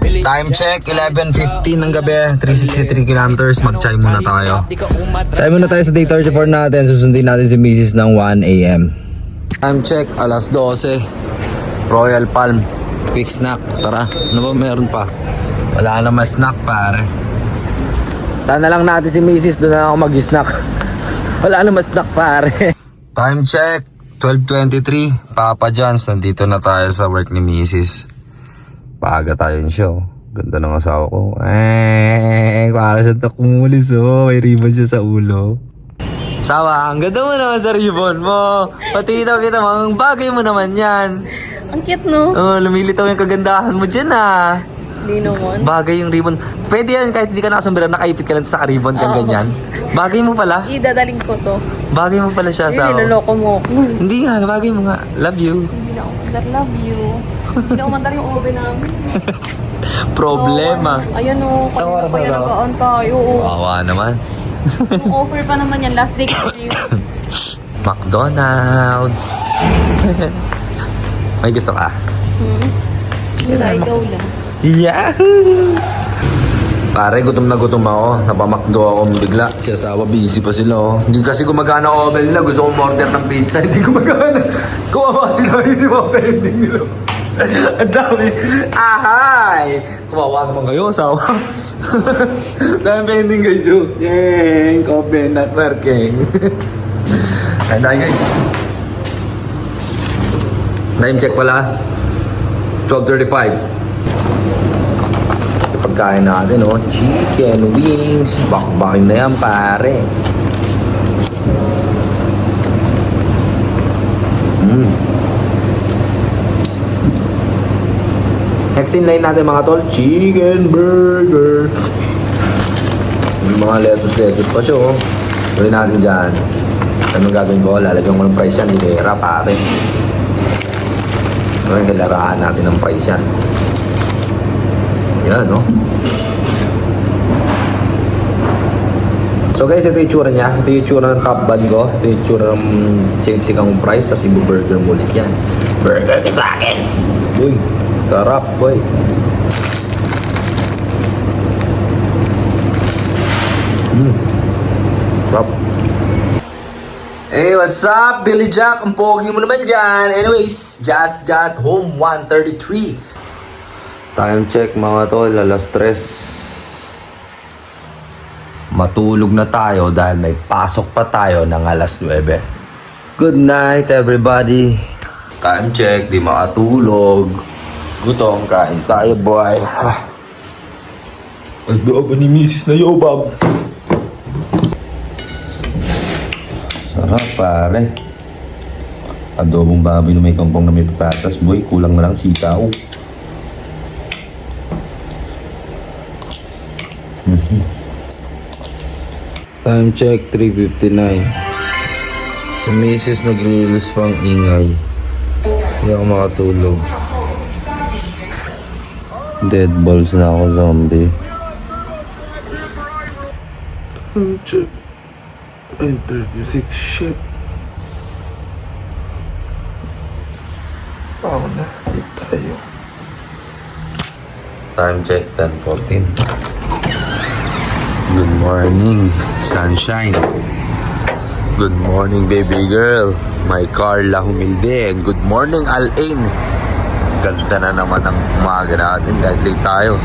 Time check, 11:15 ng gabi, 363 kilometers. Mag-chai muna tayo. Chai muna tayo sa day 34 natin. Susundin natin si Mrs. ng 1 a.m. Time check, alas 12. Royal Palm, quick snack. Tara, ano ba meron pa? Wala naman snack pare. Tana lang natin si Mrs. Doon na ako mag-snack. Wala naman snack pare. Time check, 12:23. Papa John's, nandito na tayo sa work ni Mrs. Paaga tayo yung show. Ganda ng asawa ko. Para sa kumulis oh. May ribbon siya sa ulo. Sawa, ang ganda mo naman sa ribbon mo. Pati kita mo, ang bagay mo naman yan. Ang cute, no? Oh, lumilitaw yung kagandahan mo dyan ah. Hindi naman. Bagay yung ribbon. Pwede yan kahit hindi ka nakasambira, nakaipit ka lang sa ribbon kang ganyan. Bagay mo pala. Idadaling ko to. Bagay mo pala siya, asawa. Niloloko mo ako. Hindi nga, bagay mo nga. Love you. Hindi na ako mandar, love you. Hindi na ako mandar yung oven namin. Problema. Ayan o. Isang oras na Kaya daw? nagaan tayo. Wawa naman. Yung offer pa naman yan. Last day ko yun. McDonald's. May gusto ka? Wala, ikaw lang. Yahoo! Pare, gutom na gutom ako. Napamakdo ako bigla. Si asawa, busy pa sila oh. Hindi kasi gumagana oven nila. Gusto kong order ng pizza. Hindi gumagana. Kuwawa sila. Hindi mga pending nila. Ang dami. Ahay! Kuwawa naman kayo, asawa. Dami pending guys oh. Yay! Coffee not working. Ayan tayo guys. Time check pala. 12:35. Pagkain natin, oh, chicken wings. Bakbakin na yan, pare. Next in line natin mga tol, chicken burger. Yung mga lettuce pa siya, oh. Gawin natin dyan. Anong gagawin ko? Lalagyan ko ng price yan. Hilera, pare. Hilarahan natin ng price yan. Yan, no? So guys, ito yung itsura niya. Ito yung itsura ng top bun ko. Ito yung itsura ng siniksikang price. Tapos ibu-burger mo ulit yan. Burger ka sa akin! Uy, sarap, boy. Sarap. Hey, what's up, Billy Jack? Ang pogi mo naman dyan. Anyways, just got home, 1:33. Time check mga tol, alas 3. Matulog na tayo dahil may pasok pa tayo ng alas 9. Good night everybody. Time check, di makatulog. Gutom, kain tayo boy. Adobo ni Mrs. na yobab. Sarap pare. Adobong baboy na may kangkong na may patatas boy. Kulang na lang sitaw. Time check, 3:59. Si Mrs. nag-release pang ingay. Hindi ako makatulog. Dead balls na ako, zombie. Time check, 9:36. Shit. Ako na, di tayo. Time check, 10:14. Good morning, sunshine. Good morning, baby girl. My Carla Humilde. And good morning, Alain. Ganda na naman ang umaga natin kahit late tayo.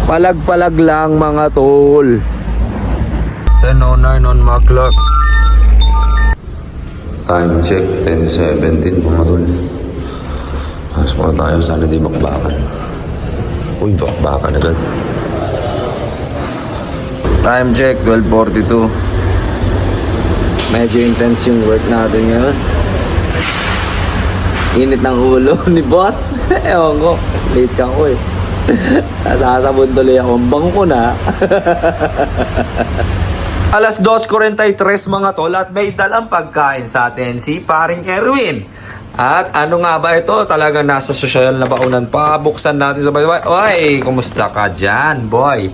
Palag-palag lang mga tol. 10:09 on my clock. Time check, 10:17 mga tol. Tapos muna tayo, sana di bakbakan. Uy, bakbakan agad. Time check, 12:42. Medyo intense yung work natin ngayon. Init ng ulo ni boss. Ewan ko, late ka ko eh. Nasasabon tuloy ako, bang ko na. Alas 2:43 mga tol at may dalang pagkain sa atin si paring Erwin. At ano nga ba ito? Talagang nasa social na baunan pa. Buksan natin sa bayway. Oy, kumusta ka dyan, boy?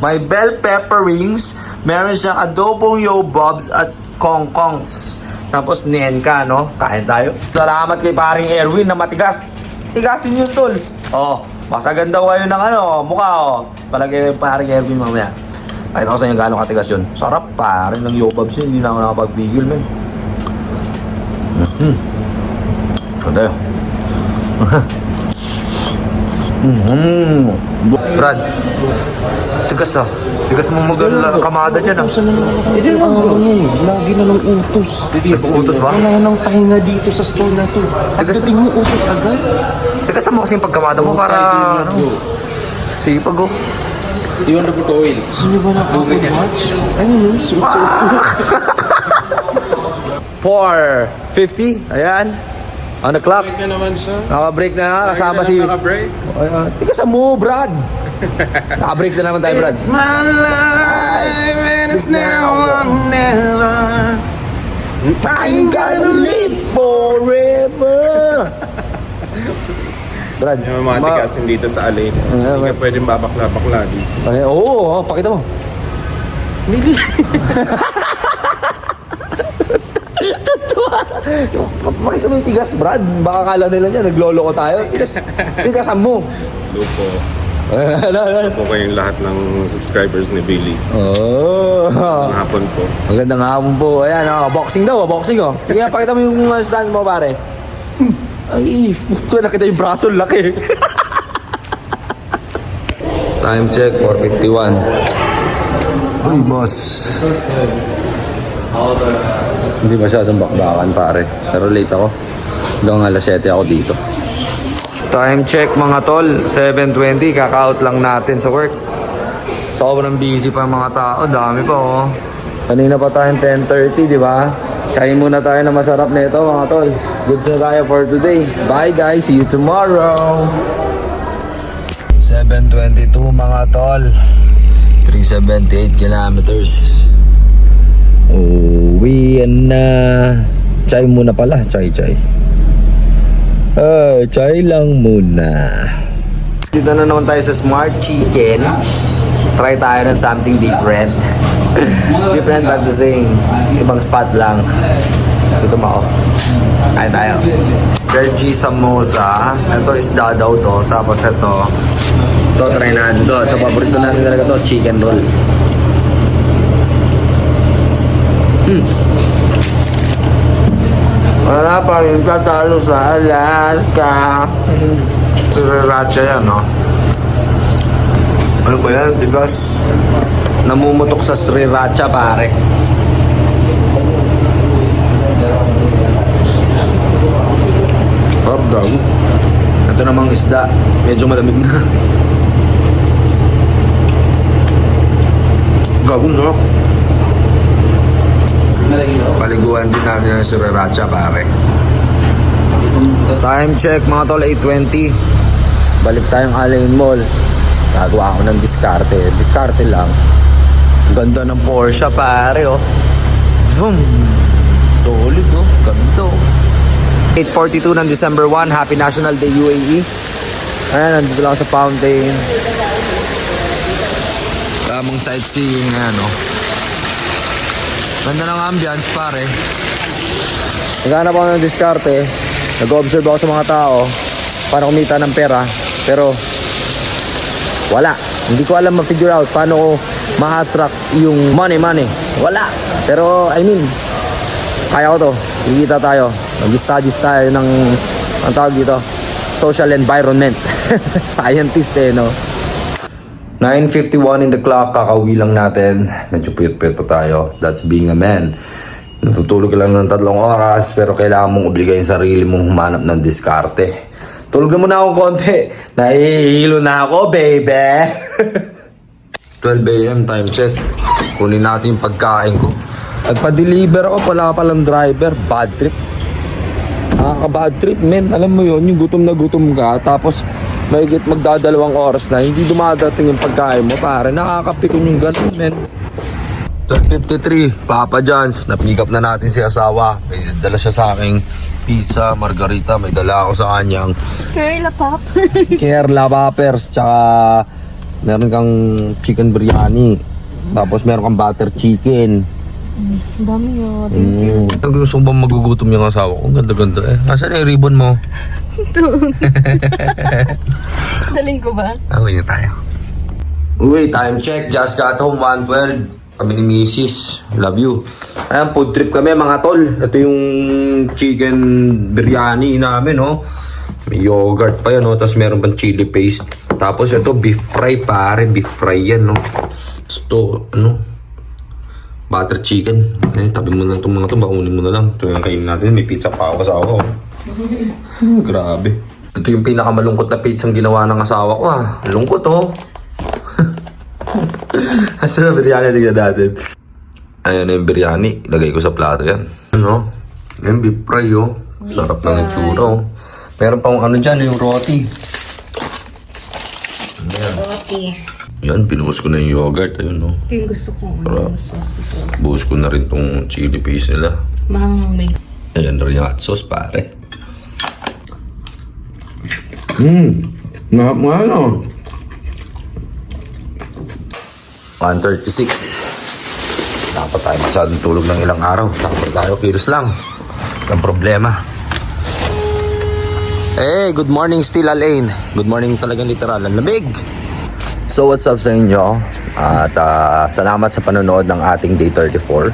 May bell pepper rings, meron siyang adobong yobobs at kongkongs. Tapos nenka, no? Kain tayo. Salamat kay paring Erwin na matigas. Tigasin yun, tol. Oh, Masagan daw kayo ng ano, mukha oh. Palagi pare Erwin mamaya. Pakita ko sa inyo gano'ng katigas yun. Sarap pare ng yobabs yun. Hindi na ako nakapagpigil, men. Ganda yun. Brad, tigas ah. Tigas mo kamada dyan ah. Hindi na lagi na ng utos. Utos ba? Wala nang pahinga dito sa store na to. Pagdating mo utos agad. Tigas mo kasi yung pagkamada mo para ano. Sipag oh. Iwan na po oil. Sino ba nakapag-watch? Ano yun? Suot-suot ko. 4:50. Ayan. On the clock. Break na naman siya. Naka-break na kasama si... Naka-break. Ayan. Tigas mo, Brad. Naka-break na naman tayo, Brad. It's my life and it's now or never. I'm gonna live forever. Brad, Yung mga tikasin dito sa alay. Hindi ka pwedeng babakla-bakla dito. Oo, pakita mo. Pakita mo yung tigas, Brad. Baka kala nila niya, nagloloko tayo. Tigasan mo. Lupo. Po kayong lahat ng subscribers ni Billy. Oh. Ang hapon po. Magandang hapon po. Ayan, boxing daw, boxing oh. Sige, pakita mo yung stand mo, pare. Ay, puto, nakita yung braso, laki. Time check, 4:51. Uy, boss. Hindi masyadong bakbakan, pare. Pero late ako. Hanggang alas 7 ako dito. Time check, mga tol. 7:20. Kaka-out lang natin sa work. Sobrang busy pa mga tao. Dami pa, oh. Kanina pa tayong 10:30, di ba? Try muna tayo na masarap nito, mga tol. Goods na tayo for today. Bye, guys. See you tomorrow. 7:22, mga tol. 378 kilometers. Uwian na. Chai muna pala. Chai. Chai lang muna. Dito na naman tayo sa Smart Chicken. Try tayo ng something different. Different but the same. Ibang spot lang. Dito mo ako. Kain tayo. Veggie samosa. Ito isda daw to. Tapos ito. Ito try natin to. Ito paborito natin talaga to. Chicken roll. Wala pa rin tatalo sa Alaska. Sriracha yan, no? Ano ba yan? Tigas. Namumutok sa sriracha, pare. Sarap daw. Ito namang isda. Medyo malamig na. Gagong sarap. Paliguan din natin yung sriracha, pare. Time check, mga tol, 8:20. Balik tayong Alain Mall. Gagawa ako ng diskarte. Diskarte lang. Ganda ng Porsche, pare, oh. Boom. Solid, oh. Ganda, oh. 8:42 ng December 1. Happy National Day, UAE. Ayan, nandito lang ako sa fountain. Tamang sightseeing, ano. Ganda ng ambience, pare. Naghanap ako ng diskarte. Nag-observe ako sa mga tao para kumita ng pera. Pero wala. Hindi ko alam ma-figure out paano ko ma-attract yung money. Wala. Pero I mean, kaya ko to. Kikita tayo. Mag-studies tayo ng ang tawag dito, social environment. Scientist no. 9:51 in the clock, kakauwi lang natin. Medyo puyot-puyot pa tayo. That's being a man. Natutulog ka lang ng 3 oras, pero kailangan mong obligayin sarili mong humanap ng diskarte. Tulog na muna akong konti. Nahihilo na ako, baby. 12 a.m. time check. Kunin natin yung pagkain ko. Nagpa-deliver ako, wala palang driver. Bad trip. Nakaka-bad trip, men. Alam mo yon, yung gutom na gutom ka, tapos mahigit magdadalawang oras na, hindi dumadating yung pagkain mo, pare. Nakakapikon yung ganun, men. 12:53, Papa John's. Na-pick up na natin si asawa. May dala siya sa aking pizza, margarita. May dala ako sa kanyang Kerla Poppers. Kerla Poppers. Tsaka meron kang chicken biryani. Tapos meron kang butter chicken. Ang dami yun. Gusto ko bang magugutom yung asawa ko? Ang ganda-ganda eh. Asan yung ribbon mo? Daling ko ba? Away na tayo. Uy, time check. Just got home, 1:12. Kami ni Mrs. Love you. Ayan, food trip kami mga tol. Ito yung chicken biryani namin, no? May yogurt pa yan, no? Tapos meron pang chili paste. Tapos ito, beef fry, pare. Beef fry yan, no? Ito, butter chicken. Tabi mo na itong mga ito. Bakunin mo na lang. Ito yung kainin natin. May pizza pa ako kasama ko. Grabe. Ito yung pinakamalungkot na pizza ang ginawa ng asawa ko, ha? Lungkot, oh. Asa na biryani tignan natin. Ayan na yung biryani. Ilagay ko sa plato yan. Ano? Yung beef fry, oh. Sarap ng itsura, oh. Meron pang dyan, yung roti. Ayan. Roti. Yan, binuhos ko na yung yogurt. Ayun, no. Ito yung gusto ko. Sauce. Buhos ko na rin tong chili paste nila. May... Ayan na rin yung hot sauce, pare. Nahap nga, no? 1:36. Dapat tayo masyadong tulog ng ilang araw. Dapat tayo kilos lang. Walang problema. Hey, good morning still Alain. Good morning talagang literal. Ang lamig. So what's up sa inyo? At salamat sa panonood ng ating Day 34.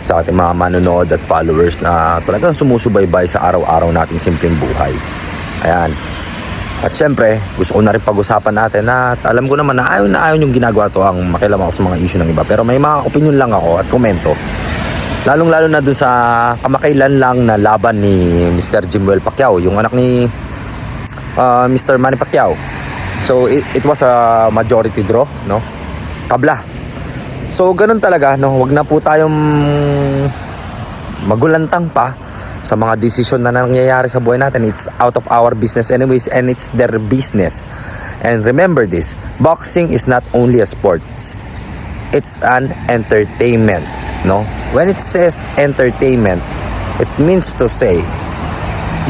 Sa ating mga manonood at followers na talagang sumusubaybay sa araw-araw nating simpleng buhay. Ayan. At syempre, gusto ko na rin pag-usapan natin na alam ko naman na ayaw yung ginagawa to ang makialam ako sa mga issue ng iba. Pero may mga opinion lang ako at komento. Lalong-lalo na dun sa kamakailan lang na laban ni Mr. Jimwell Pacquiao, yung anak ni Mr. Manny Pacquiao. So it was a majority draw, no? Tabla. So ganun talaga, no? Wag na po tayong magulantang pa sa mga desisyon na nangyayari sa buhay natin. It's out of our business anyways, and it's their business. And remember this, boxing is not only a sport. It's an entertainment, no? When it says entertainment, it means to say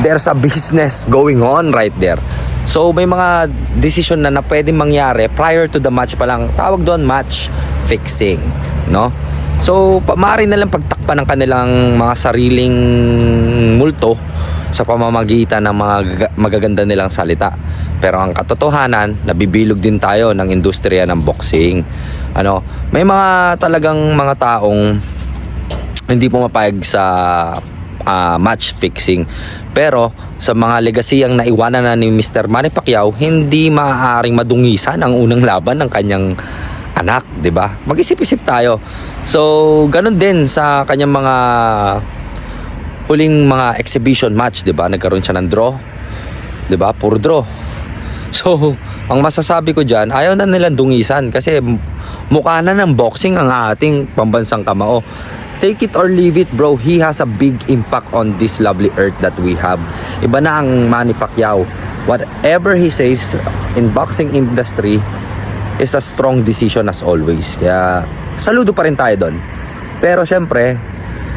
there's a business going on right there. So may mga decision na pwedeng mangyari prior to the match pa lang. Tawag doon match fixing, no? So maaari na lang pagtakpan ng kanilang mga sariling multo sa pamamagitan ng mga magaganda nilang salita. Pero ang katotohanan, nabibilog din tayo ng industriya ng boxing. May mga talagang mga taong hindi pumapayag sa match fixing. Pero sa mga legasiyang naiwanan na ni Mr. Manny Pacquiao, hindi maaaring madungisan ang unang laban ng kanyang anak, 'di ba? Mag-isip-isip tayo. So, ganun din sa kanyang mga huling mga exhibition match, 'di ba? Nagkaroon siya ng draw. 'Di ba? Puro draw. So, ang masasabi ko diyan, ayaw na nilang dungisan kasi mukha na ng boxing ang ating pambansang kamao. Take it or leave it, bro. He has a big impact on this lovely earth that we have. Iba na ang Manny Pacquiao. Whatever he says in boxing industry is a strong decision as always. Kaya saludo pa rin tayo doon. Pero syempre,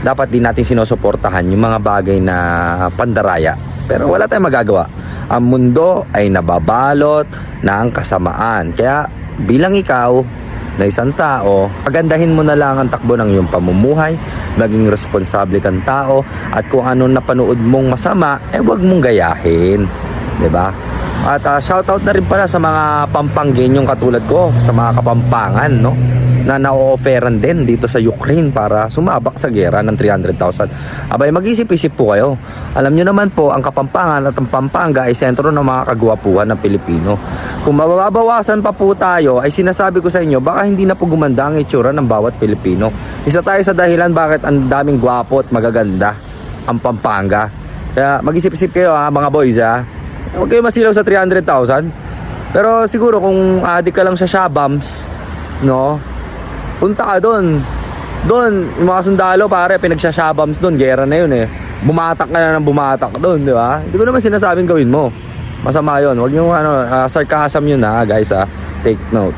dapat din natin sinusuportahan yung mga bagay na pandaraya. Pero wala tayong magagawa. Ang mundo ay nababalot ng kasamaan. Kaya bilang ikaw na isang tao, pagandahin mo na lang ang takbo ng iyong pamumuhay, maging responsable kang tao, at kung anong napanood mong masama, wag mong gayahin. 'Di ba? At shoutout na rin pala sa mga Pampanggenyong katulad ko, sa mga Kapampangan, no? Na na-offeran din dito sa Ukraine para sumabak sa gera ng 300,000. Abay, mag-isip-isip po kayo. Alam nyo naman po, ang Kapampangan at ang Pampanga ay sentro ng mga kagwapuhan ng Pilipino. Kung mababawasan pa po tayo, ay sinasabi ko sa inyo, baka hindi na po gumanda ang itsura ng bawat Pilipino. Isa tayo sa dahilan bakit ang daming gwapo at magaganda ang Pampanga. Kaya mag-isip-isip kayo mga boys Huwag kayo masilaw sa 300,000. Pero siguro kung adik ka lang sa Shabams, no? Punta ka doon. Doon, yung mga sundalo pare, pinagsashabams doon, gera na yun Bumatak ka na ng bumatak doon, di ba? Hindi ko naman sinasabing gawin mo. Masama yun. Huwag nyo sarcasm yun guys Take note.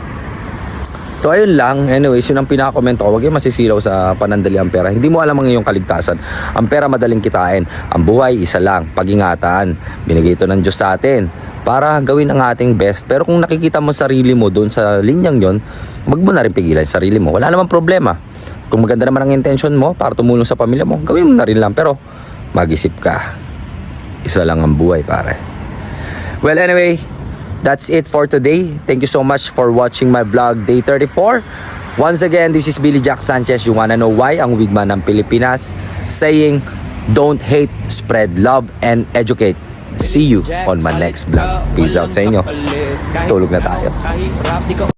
So ayun lang, anyways, yun ang pinaka-comment ko. Huwag yung masisilaw sa panandali ang pera. Hindi mo alam ang iyong kaligtasan. Ang pera madaling kitain. Ang buhay isa lang, pag-ingatan. Binigay ito ng Diyos sa atin para gawin ang ating best. Pero kung nakikita mo sarili mo doon sa linyang yon, wag mo na rin pigilan sarili mo. Wala namang problema. Kung maganda naman ang intention mo para tumulong sa pamilya mo, gawin mo na rin lang. Pero mag-isip ka. Isa lang ang buhay, pare. Well, anyway, that's it for today. Thank you so much for watching my vlog, day 34. Once again, this is Billy Jack Sanchez. You wanna know why? Ang wigman ng Pilipinas saying, don't hate, spread love, and educate. See you on my next vlog. Peace out sa inyo. Tulog na tayo.